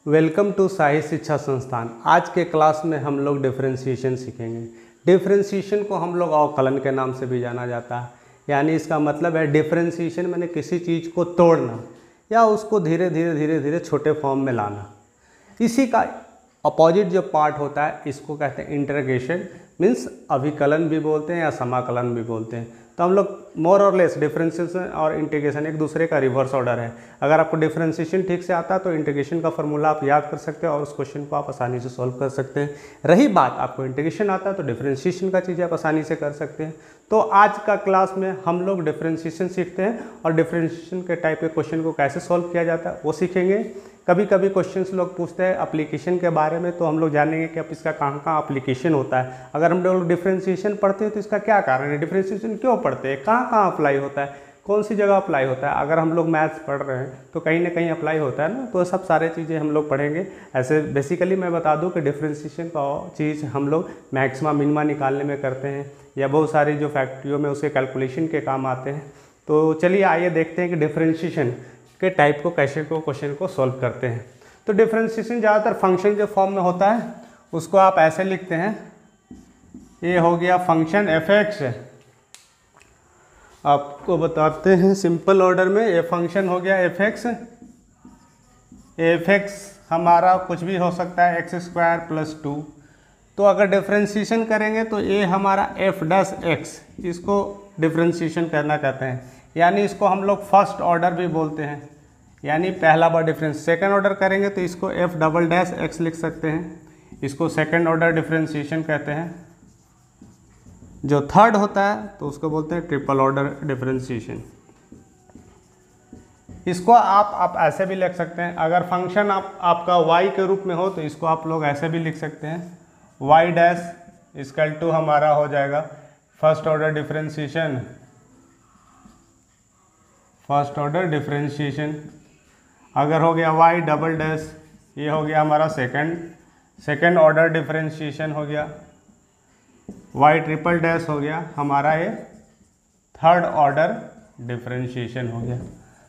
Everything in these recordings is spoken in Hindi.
वेलकम टू साही शिक्षा संस्थान। आज के क्लास में हम लोग डिफरेंशिएशन सीखेंगे। डिफरेंशिएशन को हम लोग अवकलन के नाम से भी जाना जाता है, यानी इसका मतलब है डिफरेंशिएशन मैंने किसी चीज़ को तोड़ना या उसको धीरे धीरे छोटे फॉर्म में लाना। इसी का अपोजिट जो पार्ट होता है इसको कहते हैं इंटीग्रेशन, मीन्स अभिकलन भी बोलते हैं या समाकलन भी बोलते हैं। तो हम लोग मोर और लेस डिफरेंशिएशन और इंटीग्रेशन एक दूसरे का रिवर्स ऑर्डर है। अगर आपको डिफरेंशिएशन ठीक से आता है तो इंटीग्रेशन का फॉर्मूला आप याद कर सकते हैं और उस क्वेश्चन को आप आसानी से सॉल्व कर सकते हैं। रही बात आपको इंटीग्रेशन आता है तो डिफरेंशिएशन का चीज़ आप आसानी से कर सकते हैं। तो आज का क्लास में हम लोग डिफरेंशिएशन सीखते हैं और डिफरेंशिएशन के टाइप के क्वेश्चन को कैसे सॉल्व किया जाता है वो सीखेंगे। कभी कभी क्वेश्चंस लोग पूछते हैं एप्लीकेशन के बारे में, तो हम लोग जानेंगे कि अब इसका कहाँ कहाँ एप्लीकेशन होता है। अगर हम लोग डिफरेंशिएशन पढ़ते हैं तो इसका क्या कारण है, डिफरेंशिएशन क्यों पढ़ते हैं, कहाँ कहाँ अप्लाई होता है, कौन सी जगह अप्लाई होता है। अगर हम लोग मैथ्स पढ़ रहे हैं तो कहीं ना कहीं अप्लाई होता है ना, तो सब सारे चीज़ें हम लोग पढ़ेंगे। ऐसे बेसिकली मैं बता दूं कि डिफरेंशिएशन का चीज़ हम लोग मैक्सिमा मिनिमा निकालने में करते हैं या बहुत सारी जो फैक्ट्रियों में उसके कैलकुलेशन के काम आते हैं। तो चलिए आइए देखते हैं कि डिफरेंशिएशन के टाइप को कैसे को क्वेश्चन को सॉल्व करते हैं। तो डिफरेंशिएशन ज़्यादातर फंक्शन जो फॉर्म में होता है उसको आप ऐसे लिखते हैं, ये हो गया फंक्शन एफ एक्स। आपको बताते हैं सिंपल ऑर्डर में, ये फंक्शन हो गया एफ एक्स। एफ एक्स हमारा कुछ भी हो सकता है एक्स स्क्वायर प्लस 2। तो अगर डिफरेंशिएशन करेंगे तो ये हमारा एफ डैश एक्स, इसको डिफरेंशिएशन करना कहते हैं, यानी इसको हम लोग फर्स्ट ऑर्डर भी बोलते हैं, यानी पहला बार डिफरेंस। सेकंड ऑर्डर करेंगे तो इसको एफ डबल डैश एक्स लिख सकते हैं, इसको सेकंड ऑर्डर डिफरेंशिएशन कहते हैं। जो थर्ड होता है तो उसको बोलते हैं ट्रिपल ऑर्डर डिफरेंशिएशन। इसको आप ऐसे भी लिख सकते हैं, अगर फंक्शन आपका y के रूप में हो तो इसको आप लोग ऐसे भी लिख सकते हैं, y डैश इक्वल टू हमारा हो जाएगा first order differentiation, first order differentiation. अगर हो गया y डबल डैश, ये हो गया हमारा सेकंड ऑर्डर डिफरेंशिएशन हो गया, y ट्रिपल डैश हो गया हमारा ये थर्ड ऑर्डर डिफरेंशिएशन हो गया।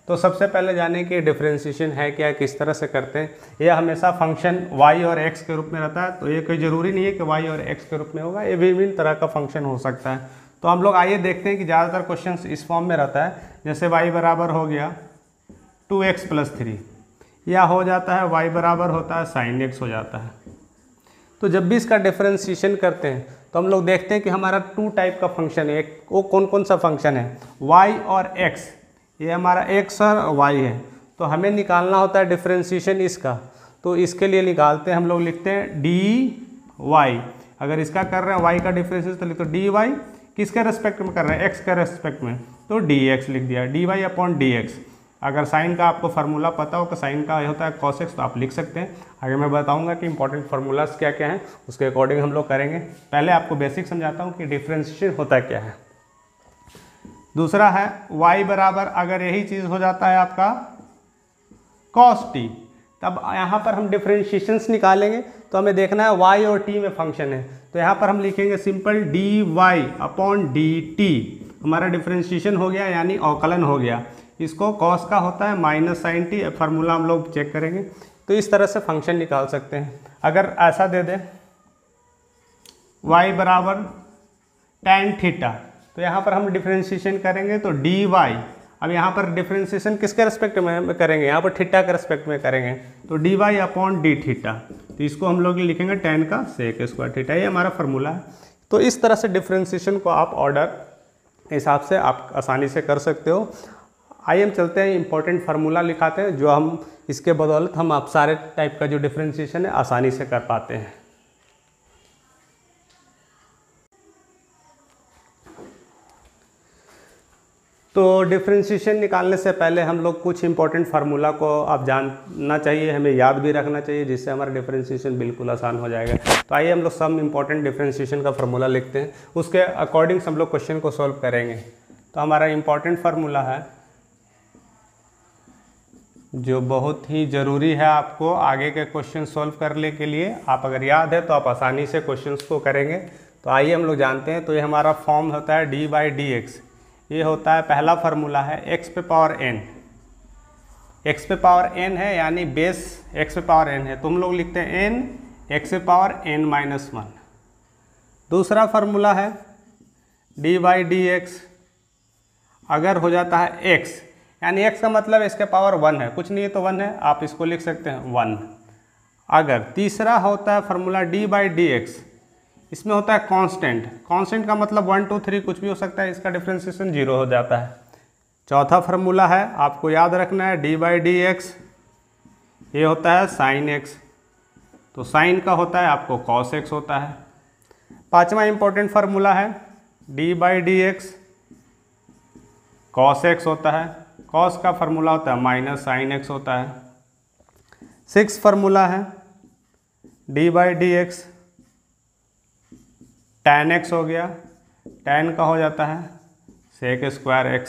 तो सबसे पहले जाने कि डिफरेंशिएशन है क्या, किस तरह से करते हैं। ये हमेशा फंक्शन y और x के रूप में रहता है, तो ये कोई ज़रूरी नहीं है कि y और x के रूप में होगा, ये विभिन्न तरह का फंक्शन हो सकता है। तो हम लोग आइए देखते हैं कि ज़्यादातर क्वेश्चंस इस फॉर्म में रहता है, जैसे y बराबर हो गया 2x प्लस 3, या हो जाता है y बराबर होता है sin x हो जाता है। तो जब भी इसका डिफरेंशिएशन करते हैं तो हम लोग देखते हैं कि हमारा टू टाइप का फंक्शन है। वो कौन कौन सा फंक्शन है, y और x, ये हमारा x और y है। तो हमें निकालना होता है डिफरेंशिएशन इसका, तो इसके लिए निकालते हैं हम लोग, लिखते हैं dy। अगर इसका कर रहे हैं y का डिफरेंशिएशन तो लिखते dy, किसके रेस्पेक्ट में कर रहे हैं, x के रेस्पेक्ट में, तो dx लिख दिया, dy अपॉन dx। अगर साइन का आपको फार्मूला पता हो कि साइन का होता है cos x तो आप लिख सकते हैं। आगे मैं बताऊंगा कि इंपॉर्टेंट फार्मूलाज क्या क्या हैं, उसके अकॉर्डिंग हम लोग करेंगे। पहले आपको बेसिक समझाता हूं कि डिफरेंशिएशन होता क्या है। दूसरा है y बराबर, अगर यही चीज़ हो जाता है आपका cos t, तब यहाँ पर हम डिफरेंशिएशंस निकालेंगे तो हमें देखना है y और t में फंक्शन है, तो यहाँ पर हम लिखेंगे सिंपल dy अपॉन dt, हमारा डिफरेंशिएशन हो गया यानी अवकलन हो गया। इसको cos का होता है माइनस साइन टी, फार्मूला हम लोग चेक करेंगे। तो इस तरह से फंक्शन निकाल सकते हैं। अगर ऐसा दे दें y बराबर tan थीटा, तो यहाँ पर हम डिफरेंशिएशन करेंगे तो dy, अब यहाँ पर डिफरेंशिएशन किसके रेस्पेक्ट में करेंगे, यहाँ पर थीटा के रेस्पेक्ट में करेंगे, तो dy अपॉन डी थीटा, तो इसको हम लोग लिखेंगे tan का सेक स्क्वायर थीटा, ये हमारा फार्मूला है। तो इस तरह से डिफरेंशिएशन को आप ऑर्डर हिसाब से आप आसानी से कर सकते हो। आइए हम चलते हैं, इंपॉर्टेंट फार्मूला लिखाते हैं, जो हम इसके बदौलत हम आप सारे टाइप का जो डिफरेंशिएशन है आसानी से कर पाते हैं। तो डिफरेंशिएशन निकालने से पहले हम लोग कुछ इंपॉर्टेंट फार्मूला को आप जानना चाहिए, हमें याद भी रखना चाहिए, जिससे हमारा डिफरेंशिएशन बिल्कुल आसान हो जाएगा। तो आइए हम लोग सम इंपॉर्टेंट डिफरेंशिएशन का फार्मूला लिखते हैं, उसके अकॉर्डिंग हम लोग क्वेश्चन को सॉल्व करेंगे। तो हमारा इंपॉर्टेंट फार्मूला है जो बहुत ही ज़रूरी है आपको आगे के क्वेश्चन सॉल्व करने के लिए। आप अगर याद है तो आप आसानी से क्वेश्चंस को करेंगे। तो आइए हम लोग जानते हैं। तो ये हमारा फॉर्म होता है dy/dx, ये होता है पहला फार्मूला है x पे पावर n, x पे पावर n है यानी बेस x पे पावर n है, तो हम लोग लिखते हैं n x पे पावर n माइनस 1। दूसरा फार्मूला है dy dx अगर हो जाता है x, यानी x का मतलब इसके पावर 1 है, कुछ नहीं है तो 1 है, आप इसको लिख सकते हैं 1। अगर तीसरा होता है फार्मूला dy dx, इसमें होता है कांस्टेंट, कांस्टेंट का मतलब 1 2 3 कुछ भी हो सकता है, इसका डिफ्रेंशिएशन 0 हो जाता है। चौथा फार्मूला है, आपको याद रखना है dy dx ये होता है sin x, तो sin का होता है आपको cos x होता है। पांचवा इंपॉर्टेंट फार्मूला है dy dx cos x होता है, cos का फार्मूला होता है माइनस sin x होता है। सिक्स फार्मूला है dy dx tan x हो गया, tan का हो जाता है sec स्क्वायर x।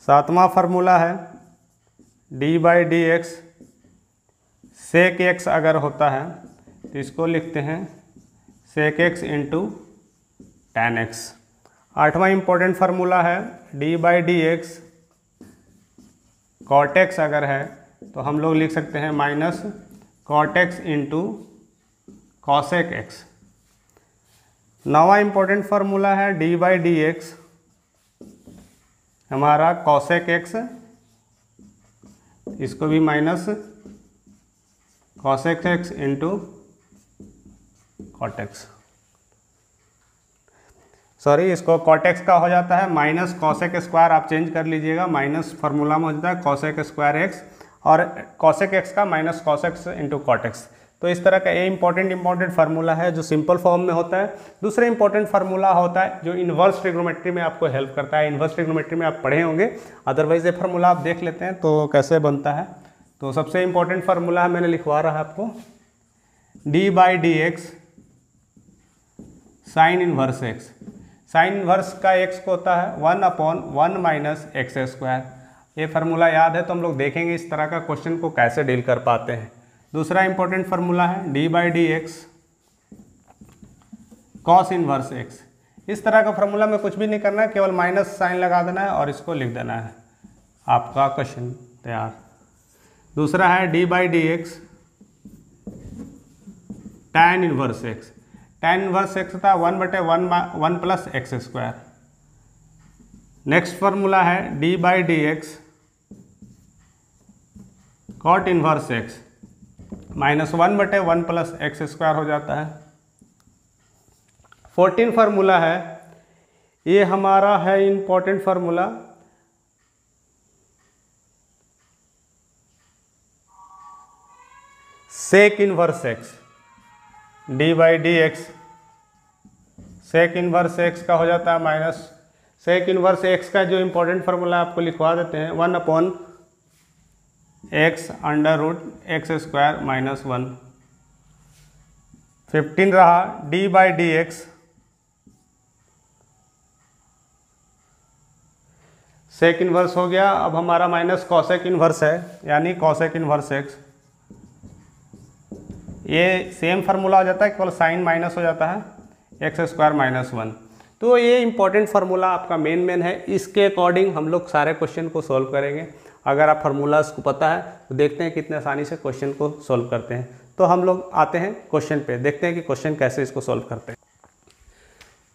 सातवां फार्मूला है dy dx sec x अगर होता है तो इसको लिखते हैं sec x into tan x। आठवां इंपॉर्टेंट फार्मूला है dy dx cot x अगर है तो हम लोग लिख सकते हैं minus cot x into cosec x। नौवां इंपॉर्टेंट फार्मूला है dy dx हमारा cosec x, इसको भी minus cosec x into cot x, sorry इसको cot x का हो जाता है माइनस cosec स्क्वायर, आप चेंज कर लीजिएगा, माइनस फार्मूला में हो जाता है cosec स्क्वायर x और cosec x का minus cos x into cot x। तो इस तरह का ये इंपॉर्टेंट फार्मूला है जो सिंपल फॉर्म में होता है। दूसरा इंपॉर्टेंट फार्मूला होता है जो इन्वर्स ट्रिग्नोमेट्री में आपको हेल्प करता है, इन्वर्स ट्रिग्नोमेट्री में आप पढ़े होंगे, अदरवाइज ये फार्मूला आप देख लेते हैं तो कैसे बनता है। तो सबसे इंपॉर्टेंट फार्मूला है, मैंने लिखवा रहा है आपको, D by D X sign inverse x. Sign inverse का एक्स को होता है 1/1 माइनस एक्स स्क्वायर। ये फार्मूला याद है तो हम लोग देखेंगे इस तरह का क्वेश्चन को कैसे डील कर पाते हैं। दूसरा इंपॉर्टेंट फार्मूला है D by D x cos inverse x. इस तरह का फार्मूला में कुछ भी नहीं करना है, केवल माइनस साइन लगा देना है और इसको लिख देना है, आपका क्वेश्चन तैयार। दूसरा है D by D X tan inverse X. Tan inverse X था 1/1 plus X square. Next formula है D by D X cot inverse X, -1/1 plus X square हो जाता है। 14 फार्मूला है, ये हमारा है important formula, sec inverse X. D by D X sec inverse X का हो जाता है माइनस सेक इनवर्स एक्स का जो इंपॉर्टेंट फार्मूला आपको लिखवा देते हैं 1/x √x स्क्वायर -1। 15 रहा D by D X sec inverse हो गया, अब हमारा माइनस कॉसेक इनवर्स है यानी कॉसेक इनवर्स एक्स। ये सेम फार्मूला हो जाता है, केवल साइन माइनस हो जाता है एक्स स्क्वायर -1। तो ये इंपॉर्टेंट फार्मूला आपका मेन है, इसके अकॉर्डिंग हम लोग सारे क्वेश्चन को सॉल्व करेंगे। अगर आप फार्मूलाज को पता है तो देखते हैं कितने आसानी से क्वेश्चन को सॉल्व करते हैं। तो हम लोग आते हैं क्वेश्चन पे, देखते हैं कि क्वेश्चन कैसे इसको सॉल्व करते हैं।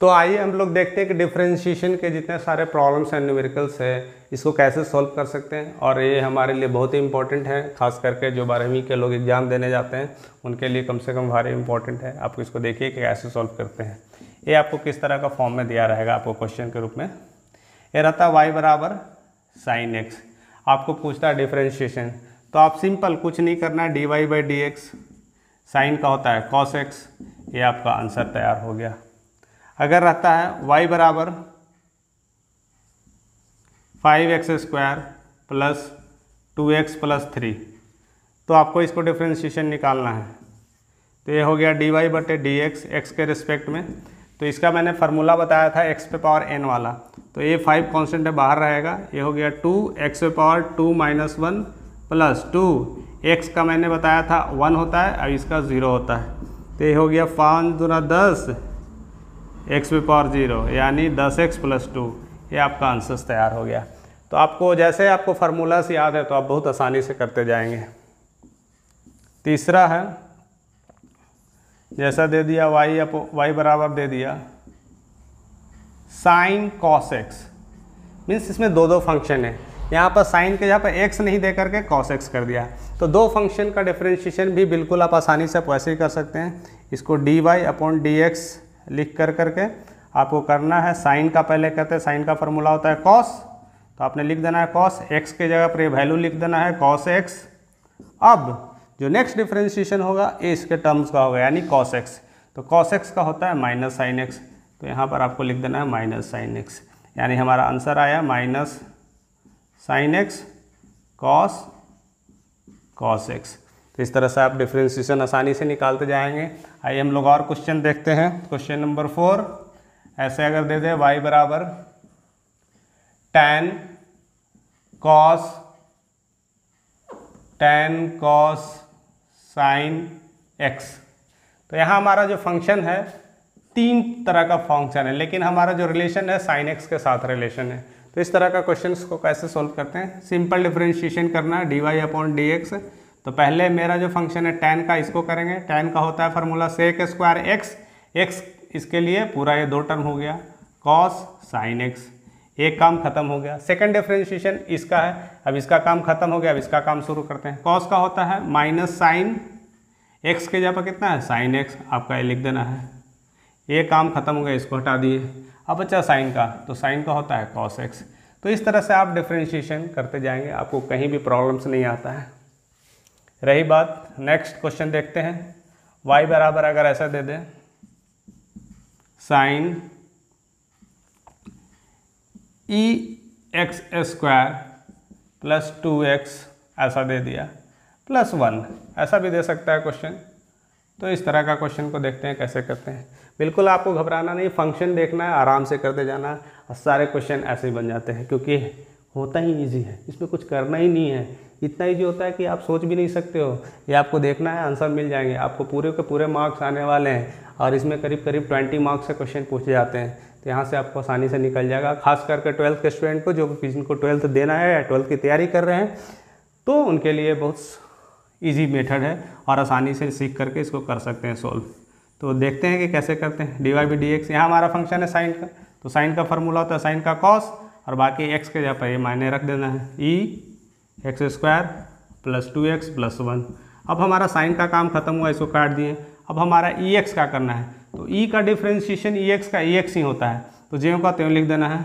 तो आइए हम लोग देखते हैं कि डिफरेंशिएशन के जितने सारे प्रॉब्लम्स हैं, न्यूमेरिकल्स है, इसको कैसे सॉल्व कर सकते हैं। और ये हमारे लिए बहुत ही इंपॉर्टेंट है, खास करके जो 12वीं के लोग एग्जाम देने जाते हैं उनके लिए कम से कम भारी इंपॉर्टेंट है। आप इसको देखिए कि कैसे सॉल्व करते हैं। ये आपको किस तरह का फॉर्म में दिया रहेगा आपको क्वेश्चन के रूप में। ये रहता है y बराबर साइन एक्स, आपको पूछता है डिफरेंशिएशन, तो आप सिंपल कुछ नहीं करना है, D Y by D X sine का होता है कॉस एक्स, ये आपका आंसर तैयार हो गया। अगर रहता है y बराबर 5x square plus 2x plus 3, तो आपको इसको डिफरेंशिएशन निकालना है। तो ये हो गया डी वाई बटे डी एक्स एक्स के रिस्पेक्ट में। तो इसका मैंने फार्मूला बताया था x पे पावर n वाला, तो ये 5 कांस्टेंट है बाहर रहेगा, ये हो गया 2x पे पावर 2 - 1 प्लस 2x का मैंने बताया था 1 होता है, अब इसका 0 होता है। तो ये हो गया 5 दूना 10 x पे पावर 0 यानी 10x प्लस 2, ये आपका आंसर तैयार हो गया। तो आपको जैसे आपको फार्मूला से याद है तो आप बहुत आसानी से करते जाएंगे। तीसरा है, जैसा दे दिया y बराबर दे दिया साइन कॉस एक्स, मीन्स इसमें दो फंक्शन है। यहाँ पर साइन के जगह पर x नहीं दे करके कॉस एक्स कर दिया। तो दो फंक्शन का डिफरेंशिएशन भी बिल्कुल आप आसानी से वैसे ही कर सकते हैं। इसको dy/dx लिख करके आपको करना है, साइन का पहले कहते हैं, साइन का फॉर्मूला होता है कॉस, तो आपने लिख देना है कॉस, x के जगह पर ये वैल्यू लिख देना है कॉस एक्स। अब जो नेक्स्ट डिफरेंशिएशन होगा ये इसके टर्म्स का होगा, यानी कॉस एक्स। तो कॉस एक्स का होता है माइनस साइन एक्स, तो यहाँ पर आपको लिख देना है माइनस साइन एक्स, यानी हमारा आंसर आया minus sine x cos x. तो इस तरह से आप डिफरेंशिएशन आसानी से निकालते जाएंगे। आइए हम लोग और क्वेश्चन देखते हैं। क्वेश्चन नंबर 4 ऐसे अगर दे दे y बराबर tan cos sin x, तो यहाँ हमारा जो फंक्शन है 3 तरह का फंक्शन है, लेकिन हमारा जो रिलेशन है sin x के साथ रिलेशन है। तो इस तरह का क्वेश्चन को कैसे सोल्व करते हैं, सिंपल डिफरेंशिएशन करना है dy/dx। तो पहले मेरा जो फंक्शन है tan का, इसको करेंगे। tan का होता है फार्मूला sec स्क्वायर x, इसके लिए पूरा ये 2 टर्म हो गया cos sin x, एक काम खत्म हो गया। सेकंड डिफरेंशिएशन इसका है, अब इसका काम खत्म हो गया, अब इसका काम शुरू करते हैं। cos का होता है माइनस साइन x के जगह पर कितना है sin x, आपका ये लिख देना है, ये काम खत्म हो गया, इसको हटा दिए। अब बचा साइन का, तो साइन का होता है cos x। तो इस तरह से आप डिफरेंशिएशन करते जाएंगे, आपको कहीं भी प्रॉब्लम्स नहीं आता है। रही बात, नेक्स्ट क्वेश्चन देखते हैं। y बराबर अगर ऐसा दे दें sign ex square plus 2x ऐसा दे दिया प्लस 1, ऐसा भी दे सकता है क्वेश्चन। तो इस तरह का क्वेश्चन को देखते हैं कैसे करते हैं। बिल्कुल आपको घबराना नहीं, फंक्शन देखना है, आराम से करते जाना है, और सारे क्वेश्चन ऐसे ही बन जाते हैं, क्योंकि होता ही इजी है, इसमें कुछ करना ही नहीं है। इतना इजी होता है कि आप सोच भी नहीं सकते हो। ये आपको देखना है, आंसर मिल जाएंगे आपको, पूरे के पूरे मार्क्स आने वाले हैं, और इसमें करीब 20 मार्क्स से क्वेश्चन पूछे जाते हैं। तो यहाँ से आपको आसानी से निकल जाएगा, खास करके 12th के स्टूडेंट को, जो जिनको 12th देना है या 12th की तैयारी कर रहे हैं, तो उनके लिए बहुत ईजी मेथड है और आसानी से सीख करके इसको कर सकते हैं सोल्व। तो देखते हैं कि कैसे करते हैं। dy/dx, यहाँ हमारा फंक्शन है साइन का, तो साइन का फॉर्मूला होता है साइन का कॉस, और बाकी x के जगह पर ये मायने रख देना है ex square plus 2x plus 1। अब हमारा साइन का काम खत्म हुआ, इसको काट दिए। अब हमारा ex का करना है, तो e का डिफ्रेंशिएशन ex का ex ही होता है, तो ज्यों का त्यों लिख देना है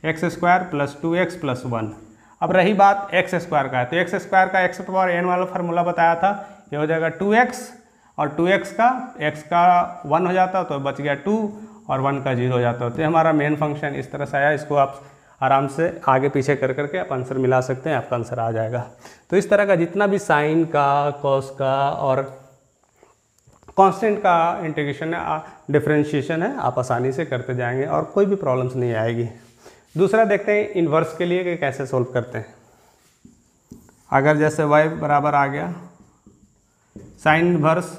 x square plus 2x plus 1। अब रही बात x स्क्वायर का है, तो x स्क्वायर का x पावर n वाला फार्मूला बताया था, ये हो जाएगा 2x, और 2x का x का 1 हो जाता तो बच गया 2, और 1 का 0 हो जाता। तो हमारा मेन फंक्शन इस तरह से आया, इसको आप आराम से आगे पीछे कर करके आप आंसर मिला सकते हैं, आपका आंसर आ जाएगा। तो इस तरह का जितना भी साइन का, कॉस का और कांस्टेंट का इंटीग्रेशन है, डिफरेंशिएशन है, आप आसानी से करते जाएंगे और कोई भी प्रॉब्लम्स नहीं आएगी। दूसरा देखते हैं इन्वर्स के लिए कि कैसे सोल्व करते हैं। अगर जैसे y बराबर आ गया साइन इन्वर्स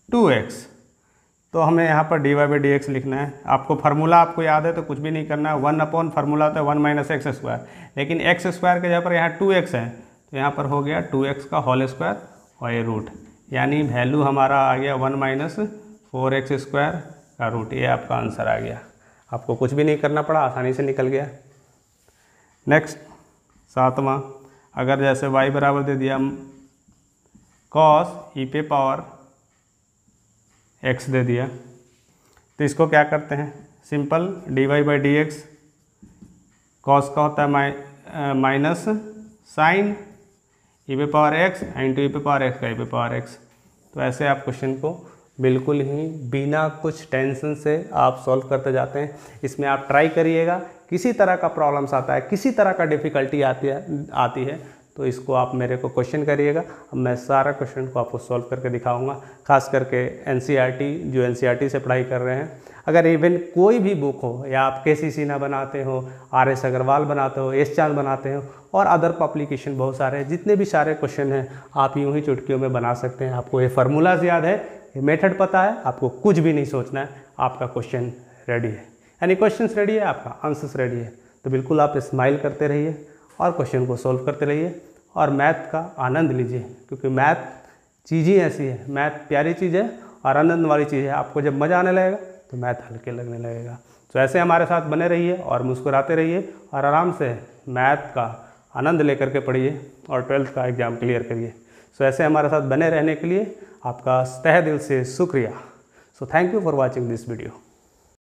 2x, तो हमें यहाँ पर dy/dx लिखना है। आपको फार्मूला आपको याद है तो कुछ भी नहीं करना है, 1 फार्मूला होता है 1 माइनस एक्स स्क्वायर, लेकिन x स्क्वायर के जगह पर यहाँ 2x है, तो यहाँ पर हो गया 2x का होल स्क्वायर और ये रूट, यानी वैल्यू हमारा आ गया 1 माइनस 4x स्क्वायर का रूट। ये आपका आंसर आ गया, आपको कुछ भी नहीं करना पड़ा, आसानी से निकल गया। नेक्स्ट 7वां, अगर जैसे y बराबर दे दिया cos e पे पावर x दे दिया, तो इसको क्या करते हैं, सिंपल dy/dx, cos का होता है माइनस साइन e पे पावर x इंटू e पे पावर x का e पे पावर x। तो ऐसे आप क्वेश्चन को बिल्कुल ही बिना कुछ टेंशन से आप सॉल्व करते जाते हैं। इसमें आप ट्राई करिएगा, किसी तरह का प्रॉब्लम्स आता है, किसी तरह का डिफ़िकल्टी आती है तो इसको आप मेरे को क्वेश्चन करिएगा, मैं सारा क्वेश्चन को आपको सॉल्व करके दिखाऊंगा। खास करके एनसीईआरटी, जो एनसीईआरटी से पढ़ाई कर रहे हैं, अगर इवन कोई भी बुक हो, या आप केसी सिन्हा बनाते हो, आर.एस. अग्रवाल बनाते हो, एस चांद बनाते हो, और अदर पब्लिकेशन बहुत सारे हैं, जितने भी सारे क्वेश्चन हैं आप यूँ ही चुटकियों में बना सकते हैं। आपको ये फार्मूलाज याद है, ये मेथड पता है, आपको कुछ भी नहीं सोचना है, आपका क्वेश्चन रेडी है। यानी क्वेश्चंस रेडी है, आपका आंसर्स रेडी है। तो बिल्कुल आप स्माइल करते रहिए और क्वेश्चन को सॉल्व करते रहिए और मैथ का आनंद लीजिए, क्योंकि मैथ चीज़ ही ऐसी है, मैथ प्यारी चीज़ है और आनंद वाली चीज़ है। आपको जब मज़ा आने लगेगा तो मैथ हल्के लगने लगेगा। तो ऐसे हमारे साथ बने रहिए और मुस्कुराते रहिए और आराम से मैथ का आनंद लेकर के पढ़िए और 12th का एग्ज़ाम क्लियर करिए। सो ऐसे हमारे साथ बने रहने के लिए आपका तहे दिल से शुक्रिया। So thank you for watching this video.